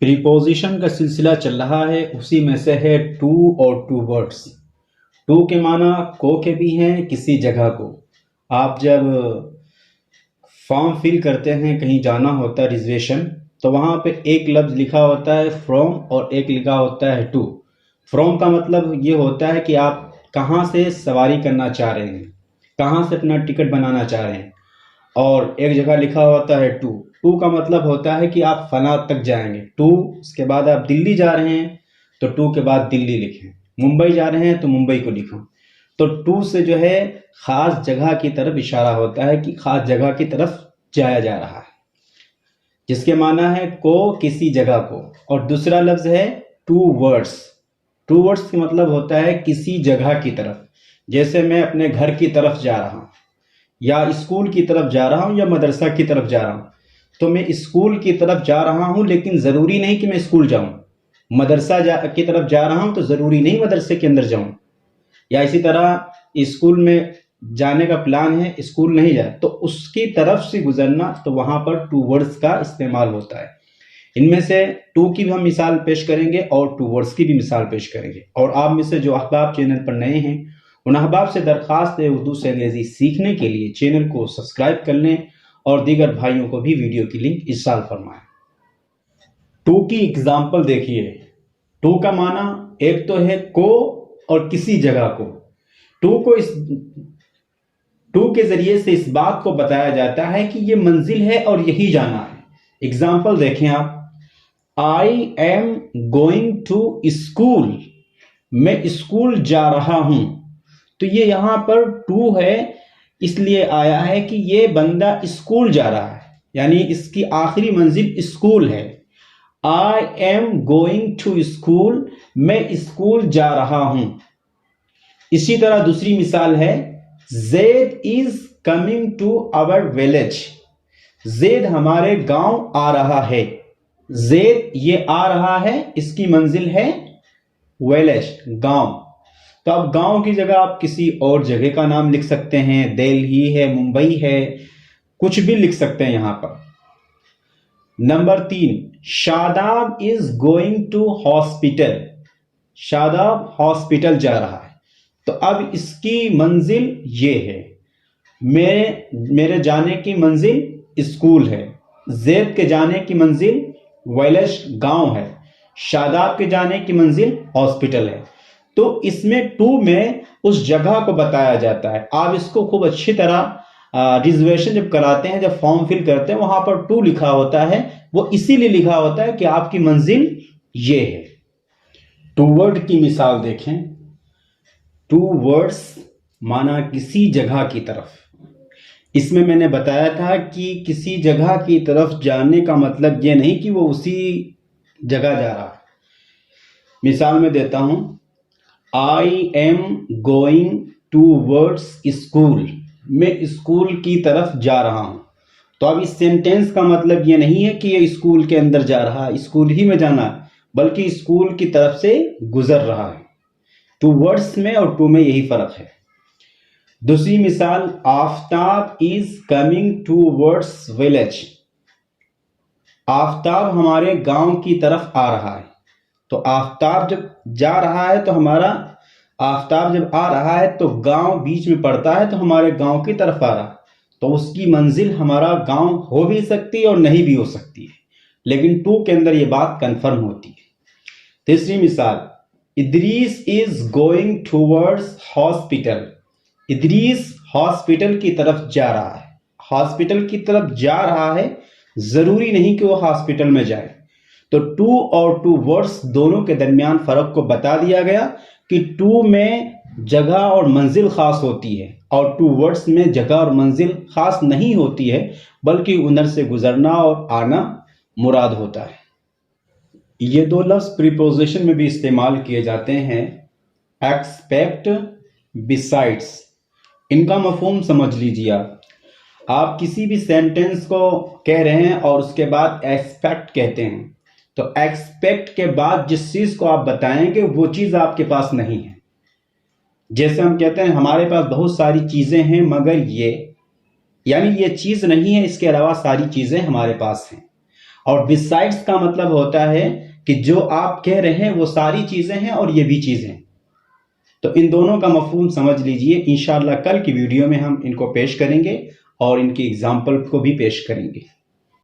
Preposition का सिलसिला चल रहा है, उसी में से है टू और टू वर्ड्स। टू के माना को के भी हैं, किसी जगह को। आप जब फॉर्म फिल करते हैं, कहीं जाना होता है रिजर्वेशन, तो वहाँ पे एक लफ्ज़ लिखा होता है फ्रॉम और एक लिखा होता है टू। फ्रॉम का मतलब ये होता है कि आप कहाँ से सवारी करना चाह रहे हैं, कहाँ से अपना टिकट बनाना चाह रहे हैं। और एक जगह लिखा होता है टू। टू का मतलब होता है कि आप फना तक जाएंगे। टू उसके बाद आप दिल्ली जा रहे हैं तो टू के बाद दिल्ली लिखें। मुंबई जा रहे हैं तो मुंबई को लिखो। तो टू से जो है खास जगह की तरफ इशारा होता है कि खास जगह की तरफ जाया जा रहा है, जिसके माना है को किसी जगह को। और दूसरा लफ्ज है टू वर्ड्स। टू वर्ड्स का मतलब होता है किसी जगह की तरफ। जैसे मैं अपने घर की तरफ जा रहा हूँ, या स्कूल की तरफ जा रहा हूँ, या मदरसा की तरफ जा रहा हूँ। तो मैं स्कूल की तरफ जा रहा हूँ, लेकिन ज़रूरी नहीं कि मैं स्कूल जाऊँ। मदरसा की तरफ जा रहा हूँ तो ज़रूरी नहीं मदरसे के अंदर जाऊँ। या इसी तरह स्कूल में जाने का प्लान है, स्कूल नहीं जाए तो उसकी तरफ से गुजरना, तो वहाँ पर टू वर्ड्स का इस्तेमाल होता है। इनमें से टू की भी हम मिसाल पेश करेंगे और टू वर्ड्स की भी मिसाल पेश करेंगे। और आप में से जो अहबाब चैनल पर नए हैं, उन अहबाब से दरख्वास्त है उर्दू से अंग्रेज़ी सीखने के लिए चैनल को सब्सक्राइब कर लें और दीगर भाइयों को भी वीडियो की लिंक इरसाल फरमाएं। टू की एग्जाम्पल देखिए। टू का माना एक तो है को और किसी जगह को। टू के जरिए से इस बात को बताया जाता है कि ये मंजिल है और यही जाना है। एग्जाम्पल देखें आप। I am going to school, मैं स्कूल जा रहा हूं। तो ये यहां पर टू है, इसलिए आया है कि ये बंदा स्कूल जा रहा है, यानी इसकी आखिरी मंजिल स्कूल है। I am going to school, मैं स्कूल जा रहा हूं। इसी तरह दूसरी मिसाल है, Zaid is coming to our village, Zaid हमारे गांव आ रहा है। ज़ैद ये आ रहा है, इसकी मंजिल है विलेज, गांव। तो अब गांव की जगह आप किसी और जगह का नाम लिख सकते हैं, दिल्ली है, मुंबई है, कुछ भी लिख सकते हैं यहां पर। Number 3, Shadab is going to hospital, Shadab hospital जा रहा है। तो अब इसकी मंजिल ये है, मेरे जाने की मंजिल स्कूल है, ज़ैद के जाने की मंजिल विलेज गांव है, शादाब के जाने की मंजिल हॉस्पिटल है। तो इसमें टू में उस जगह को बताया जाता है। आप इसको खूब अच्छी तरह रिजर्वेशन जब कराते हैं, जब फॉर्म फिल करते हैं, वहां पर टू लिखा होता है। वो इसीलिए लिखा होता है कि आपकी मंजिल ये है। टू वर्ड की मिसाल देखें। टू वर्ड्स माना किसी जगह की तरफ। इसमें मैंने बताया था कि किसी जगह की तरफ जाने का मतलब ये नहीं कि वो उसी जगह जा रहा है। मिसाल में देता हूं, I am going towards school, मैं स्कूल की तरफ जा रहा हूं। तो अब इस सेंटेंस का मतलब ये नहीं है कि ये स्कूल के अंदर जा रहा है, स्कूल ही में जाना है, बल्कि स्कूल की तरफ से गुजर रहा है। टू वर्ड्स में और टू में यही फर्क है। दूसरी मिसाल, Aftab is coming towards village, Aftab हमारे गांव की तरफ आ रहा है। तो आफ्ताब जब जा रहा है तो हमारा आफ्ताब जब आ रहा है तो गांव बीच में पड़ता है, तो हमारे गांव की तरफ आ रहा है। तो उसकी मंजिल हमारा गांव हो भी सकती है और नहीं भी हो सकती है, लेकिन टू के अंदर ये बात कंफर्म होती है। तीसरी मिसाल, Idris is going towards hospital, Idris hospital की तरफ जा रहा है। हॉस्पिटल की तरफ जा रहा है, जरूरी नहीं कि वो हॉस्पिटल में जाए। तो टू और टू वर्ड्स दोनों के दरमियान फर्क को बता दिया गया कि टू में जगह और मंजिल खास होती है और टू वर्ड्स में जगह और मंजिल खास नहीं होती है, बल्कि उधर से गुजरना और आना मुराद होता है। ये दो लफ्ज प्रीपोजिशन में भी इस्तेमाल किए जाते हैं, एक्सपेक्ट, बिसाइड्स। इनका मफहूम समझ लीजिए। आप किसी भी सेंटेंस को कह रहे हैं और उसके बाद एक्सपेक्ट कहते हैं, तो एक्सपेक्ट के बाद जिस चीज को आप बताएंगे वो चीज आपके पास नहीं है। जैसे हम कहते हैं हमारे पास बहुत सारी चीजें हैं मगर ये, यानी ये चीज नहीं है, इसके अलावा सारी चीजें हमारे पास हैं। और बिसाइड्स का मतलब होता है कि जो आप कह रहे हैं वो सारी चीजें हैं और ये भी चीजें। तो इन दोनों का मफहूम समझ लीजिए। इंशाअल्लाह कल की वीडियो में हम इनको पेश करेंगे और इनकी एग्जाम्पल को भी पेश करेंगे।